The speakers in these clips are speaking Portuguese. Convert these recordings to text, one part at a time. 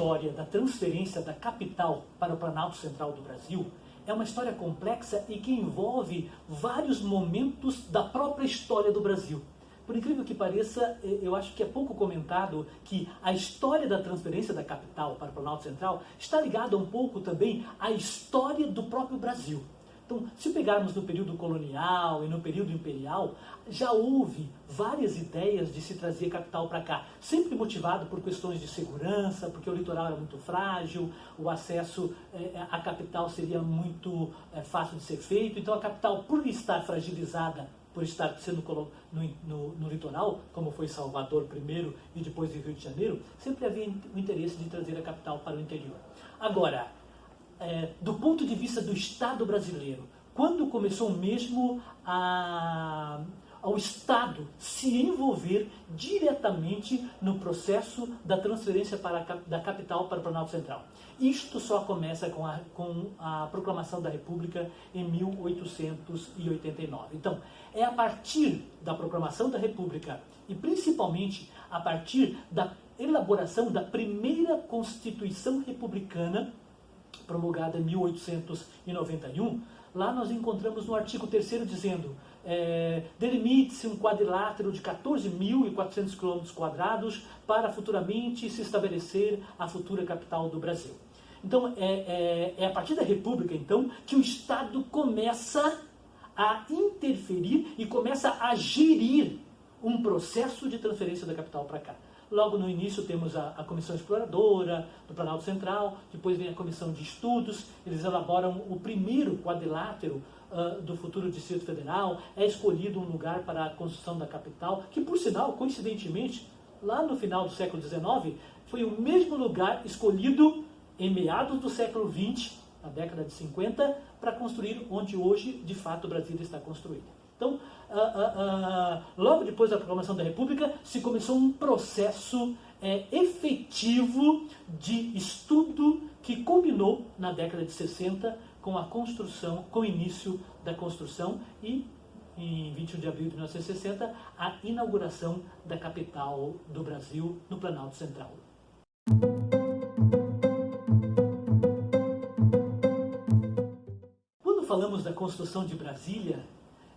história da transferência da capital para o Planalto Central do Brasil é uma história complexa e que envolve vários momentos da própria história do Brasil. Por incrível que pareça, eu acho que é pouco comentado que a história da transferência da capital para o Planalto Central está ligada um pouco também à história do próprio Brasil. Então, se pegarmos no período colonial e no período imperial, já houve várias ideias de se trazer capital para cá, sempre motivado por questões de segurança, porque o litoral era muito frágil, o acesso à capital seria muito fácil de ser feito, então a capital, por estar fragilizada, por estar sendo no litoral, como foi Salvador primeiro e depois Rio de Janeiro, sempre havia o interesse de trazer a capital para o interior. Agora, do ponto de vista do Estado brasileiro, quando começou mesmo ao Estado se envolver diretamente no processo da transferência da capital para o Planalto Central. Isto só começa com a proclamação da República em 1889. Então, é a partir da proclamação da República e principalmente a partir da elaboração da primeira Constituição Republicana, promulgada em 1891, lá nós encontramos no artigo 3º dizendo delimite-se um quadrilátero de 14.400 km² para futuramente se estabelecer a futura capital do Brasil. Então, é a partir da República, então, que o Estado começa a interferir e começa a gerir um processo de transferência da capital para cá. Logo no início temos a Comissão Exploradora do Planalto Central, depois vem a Comissão de Estudos, eles elaboram o primeiro quadrilátero do futuro Distrito Federal, é escolhido um lugar para a construção da capital, que por sinal, coincidentemente, lá no final do século XIX, foi o mesmo lugar escolhido em meados do século XX, na década de 50, para construir onde hoje, de fato, Brasília está construída. Então, logo depois da proclamação da República, se começou um processo efetivo de estudo que culminou na década de 60 com a construção, com o início da construção e, em 21 de abril de 1960, a inauguração da capital do Brasil no Planalto Central. Quando falamos da construção de Brasília,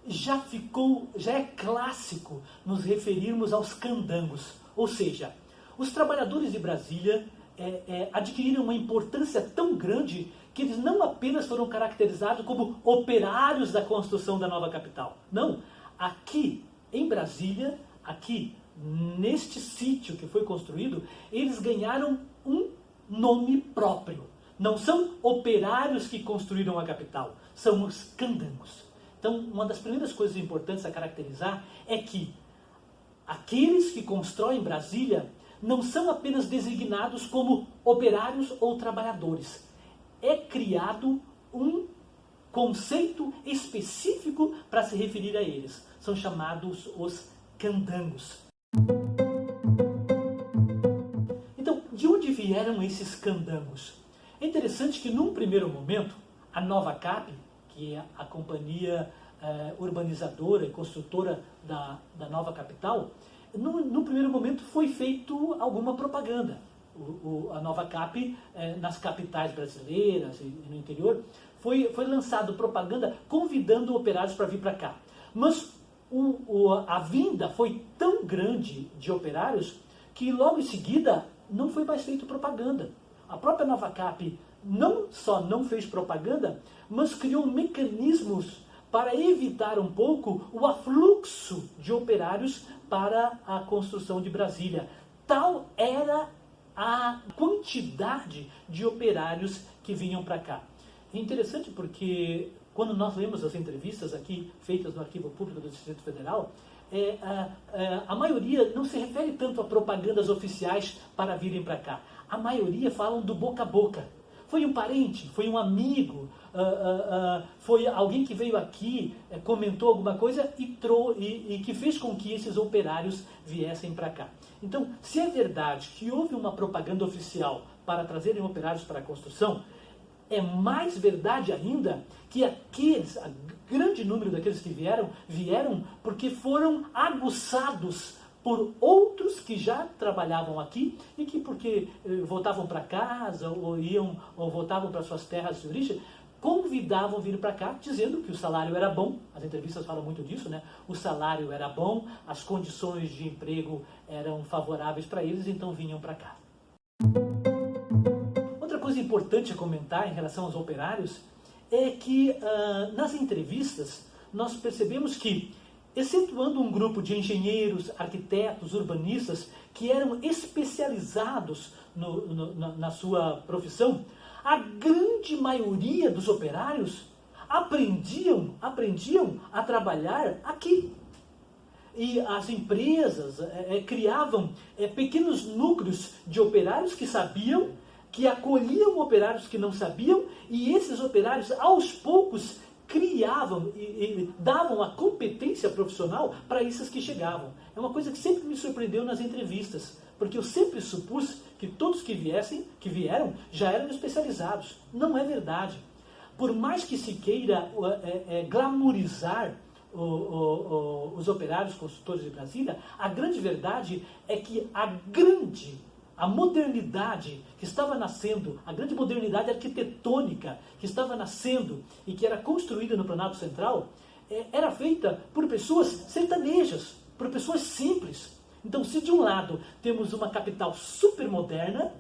já é clássico nos referirmos aos candangos, ou seja, os trabalhadores de Brasília adquiriram uma importância tão grande que eles não apenas foram caracterizados como operários da construção da nova capital. Não, aqui em Brasília, aqui neste sítio que foi construído, eles ganharam um nome próprio. Não são operários que construíram a capital, são os candangos. Então, uma das primeiras coisas importantes a caracterizar é que aqueles que constroem Brasília não são apenas designados como operários ou trabalhadores. É criado um conceito específico para se referir a eles. São chamados os candangos. Então, de onde vieram esses candangos? É interessante que, num primeiro momento, a Nova Cap, que é a companhia urbanizadora e construtora da nova capital, no primeiro momento foi feito alguma propaganda. A Nova Cap, nas capitais brasileiras e no interior, foi lançado propaganda convidando operários para vir para cá. Mas a vinda foi tão grande de operários que logo em seguida não foi mais feito propaganda. A própria Nova Cap não só não fez propaganda, mas criou mecanismos para evitar um pouco o afluxo de operários para a construção de Brasília. Tal era a quantidade de operários que vinham para cá. É interessante porque quando nós lemos as entrevistas aqui feitas no Arquivo Público do Distrito Federal, a maioria não se refere tanto a propagandas oficiais para virem para cá. A maioria falam do boca a boca. Foi um parente, foi um amigo, foi alguém que veio aqui, comentou alguma coisa e que fez com que esses operários viessem para cá. Então, se é verdade que houve uma propaganda oficial para trazerem operários para a construção, é mais verdade ainda que grande número daqueles que vieram porque foram aguçados por outros que já trabalhavam aqui e que, porque voltavam para casa ou voltavam para suas terras de origem, convidavam a vir para cá, dizendo que o salário era bom. As entrevistas falam muito disso, né? O salário era bom, as condições de emprego eram favoráveis para eles, então vinham para cá. Outra coisa importante a comentar em relação aos operários é que nas entrevistas nós percebemos que, excetuando um grupo de engenheiros, arquitetos, urbanistas que eram especializados na sua profissão, a grande maioria dos operários aprendiam a trabalhar aqui. E as empresas criavam pequenos núcleos de operários que sabiam, que acolhiam operários que não sabiam, e esses operários, aos poucos, criavam e davam a competência profissional para esses que chegavam. É uma coisa que sempre me surpreendeu nas entrevistas, porque eu sempre supus que todos que vieram já eram especializados. Não é verdade. Por mais que se queira glamourizar os operários construtores de Brasília, a grande verdade é que a modernidade que estava nascendo, a grande modernidade arquitetônica que estava nascendo e que era construída no Planalto Central, era feita por pessoas sertanejas, por pessoas simples. Então, se de um lado temos uma capital super moderna,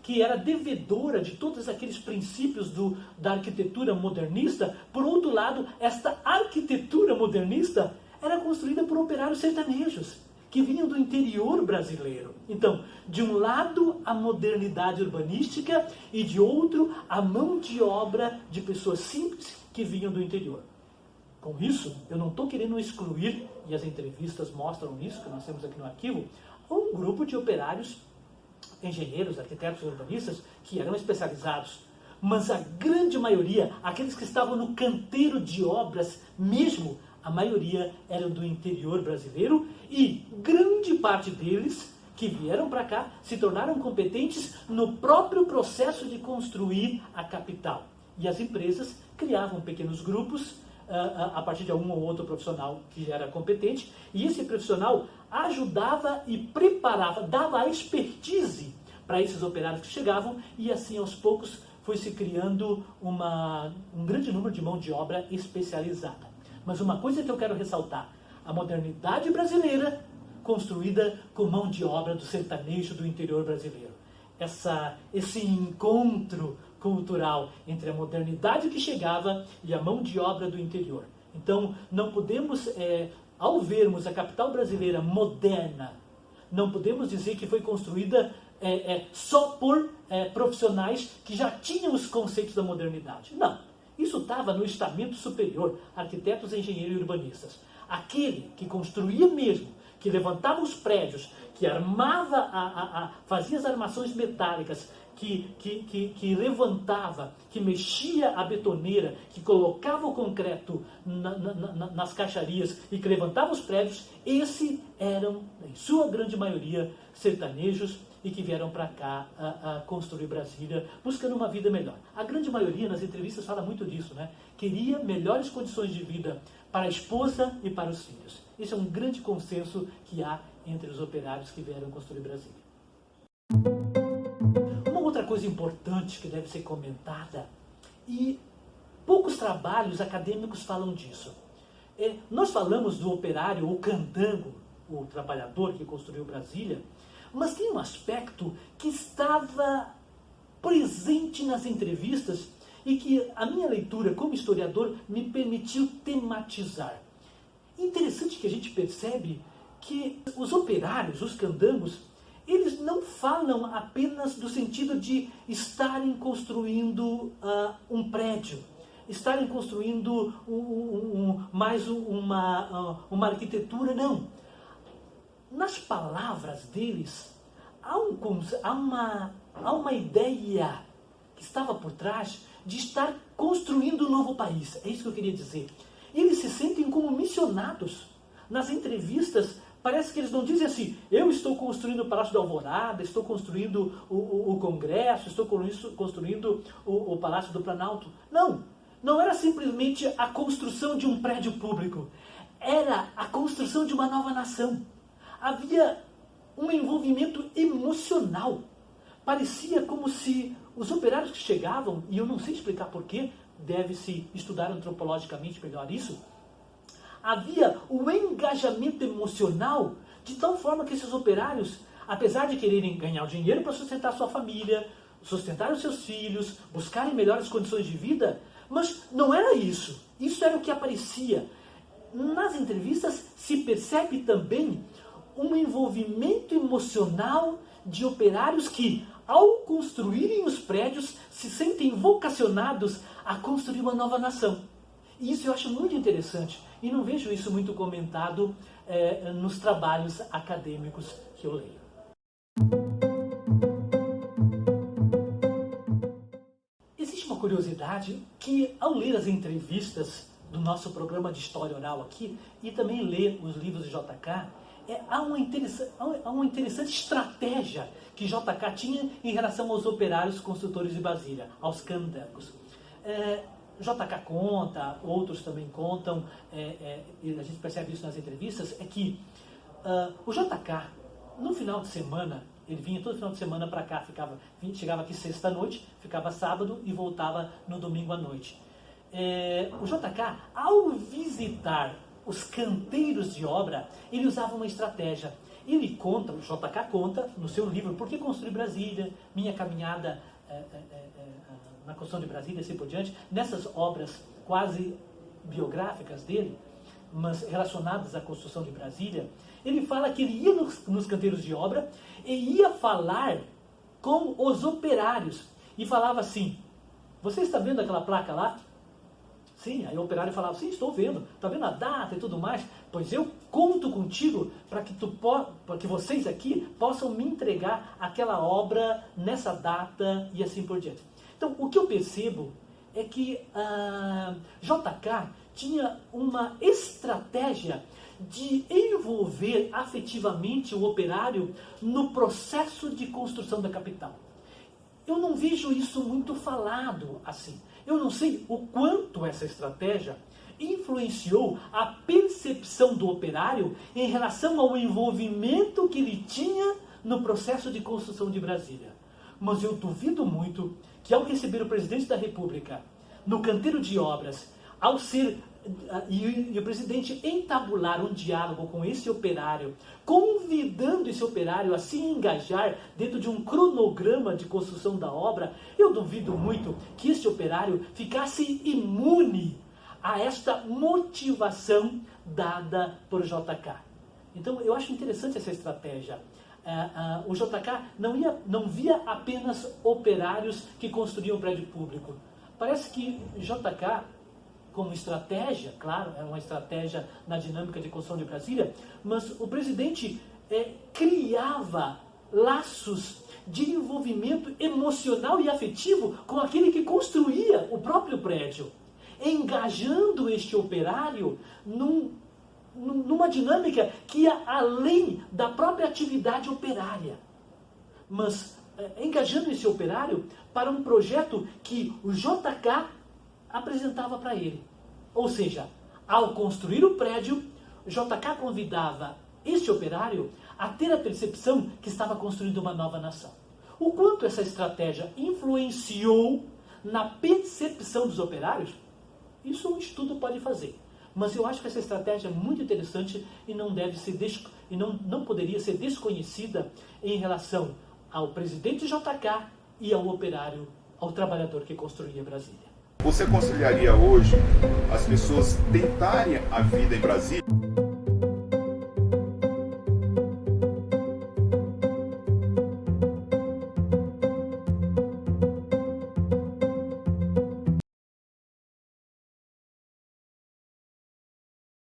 que era devedora de todos aqueles princípios da arquitetura modernista, por outro lado, esta arquitetura modernista era construída por operários sertanejos, que vinham do interior brasileiro. Então, de um lado, a modernidade urbanística e de outro, a mão de obra de pessoas simples que vinham do interior. Com isso, eu não estou querendo excluir, e as entrevistas mostram isso, que nós temos aqui no arquivo, um grupo de operários, engenheiros, arquitetos, urbanistas, que eram especializados. Mas a grande maioria, aqueles que estavam no canteiro de obras mesmo, a maioria eram do interior brasileiro e grande parte deles que vieram para cá se tornaram competentes no próprio processo de construir a capital. E as empresas criavam pequenos grupos a partir de um ou outro profissional que já era competente, e esse profissional ajudava e preparava, dava a expertise para esses operários que chegavam, e assim aos poucos foi se criando um grande número de mão de obra especializada. Mas uma coisa que eu quero ressaltar, a modernidade brasileira construída com mão de obra do sertanejo do interior brasileiro. Esse encontro cultural entre a modernidade que chegava e a mão de obra do interior. Então, não podemos, ao vermos a capital brasileira moderna, não podemos dizer que foi construída só por profissionais que já tinham os conceitos da modernidade. Não. Isso estava no estamento superior, arquitetos, engenheiros e urbanistas. Aquele que construía mesmo, que levantava os prédios, que armava, fazia as armações metálicas, que levantava, que mexia a betoneira, que colocava o concreto nas caixarias e que levantava os prédios, esses eram, em sua grande maioria, sertanejos e que vieram para cá a construir Brasília, buscando uma vida melhor. A grande maioria, nas entrevistas, fala muito disso, né? Queria melhores condições de vida para a esposa e para os filhos. Esse é um grande consenso que há entre os operários que vieram construir Brasília. Uma outra coisa importante que deve ser comentada, e poucos trabalhos acadêmicos falam disso. Nós falamos do operário, o candango, o trabalhador que construiu Brasília, mas tem um aspecto que estava presente nas entrevistas e que a minha leitura como historiador me permitiu tematizar. Interessante que a gente percebe que os operários, os candangos, eles não falam apenas do sentido de estarem construindo um prédio, estarem construindo mais uma arquitetura, não. Nas palavras deles, há uma ideia que estava por trás de estar construindo um novo país. É isso que eu queria dizer. Eles se sentem como missionados. Nas entrevistas, parece que eles não dizem assim, eu estou construindo o Palácio da Alvorada, estou construindo o Congresso, estou construindo o Palácio do Planalto. Não, não era simplesmente a construção de um prédio público. era a construção de uma nova nação. Havia um envolvimento emocional. Parecia como se os operários que chegavam, e eu não sei explicar porquê, deve-se estudar antropologicamente melhor isso, havia um engajamento emocional de tal forma que esses operários, apesar de quererem ganhar o dinheiro para sustentar sua família, sustentar os seus filhos, buscarem melhores condições de vida, mas não era isso. Isso era o que aparecia. Nas entrevistas se percebe também um envolvimento emocional de operários que, ao construírem os prédios, se sentem vocacionados a construir uma nova nação. E isso eu acho muito interessante. E não vejo isso muito comentado nos trabalhos acadêmicos que eu leio. Existe uma curiosidade que, ao ler as entrevistas do nosso programa de História Oral aqui, e também ler os livros de JK, há uma interessante estratégia que JK tinha em relação aos operários construtores de Brasília, aos candangos. JK conta, outros também contam, e a gente percebe isso nas entrevistas, é que o JK, no final de semana, ele vinha todo final de semana para cá, chegava aqui sexta-noite, ficava sábado e voltava no domingo à noite. O JK, ao visitar os canteiros de obra, ele usava uma estratégia. Ele conta, o JK conta no seu livro Por que Construir Brasília, Minha Caminhada na Construção de Brasília, assim por diante, nessas obras quase biográficas dele, mas relacionadas à construção de Brasília, ele fala que ele ia nos canteiros de obra e ia falar com os operários. E falava assim, você está vendo aquela placa lá? Sim, aí o operário falava, sim, estou vendo, está vendo a data e tudo mais? Pois eu conto contigo para que vocês aqui possam me entregar aquela obra nessa data e assim por diante. Então, o que eu percebo é que JK tinha uma estratégia de envolver afetivamente o operário no processo de construção da capital. Eu não vejo isso muito falado assim. Eu não sei o quanto essa estratégia influenciou a percepção do operário em relação ao envolvimento que ele tinha no processo de construção de Brasília. Mas eu duvido muito que, ao receber o presidente da República no canteiro de obras, e o presidente entabular um diálogo com esse operário, convidando esse operário a se engajar dentro de um cronograma de construção da obra, eu duvido muito que esse operário ficasse imune a esta motivação dada por JK. Então eu acho interessante essa estratégia. O JK não via apenas operários que construíam prédio público. Parece que JK, como estratégia, claro, é uma estratégia na dinâmica de construção de Brasília, mas o presidente criava laços de envolvimento emocional e afetivo com aquele que construía o próprio prédio, engajando este operário numa dinâmica que ia além da própria atividade operária, mas engajando esse operário para um projeto que o JK apresentava para ele. Ou seja, ao construir o prédio, JK convidava este operário a ter a percepção que estava construindo uma nova nação. O quanto essa estratégia influenciou na percepção dos operários, isso um estudo pode fazer. Mas eu acho que essa estratégia é muito interessante e não poderia ser desconhecida em relação ao presidente JK e ao operário, ao trabalhador que construía Brasília. Você aconselharia hoje as pessoas tentarem a vida em Brasília?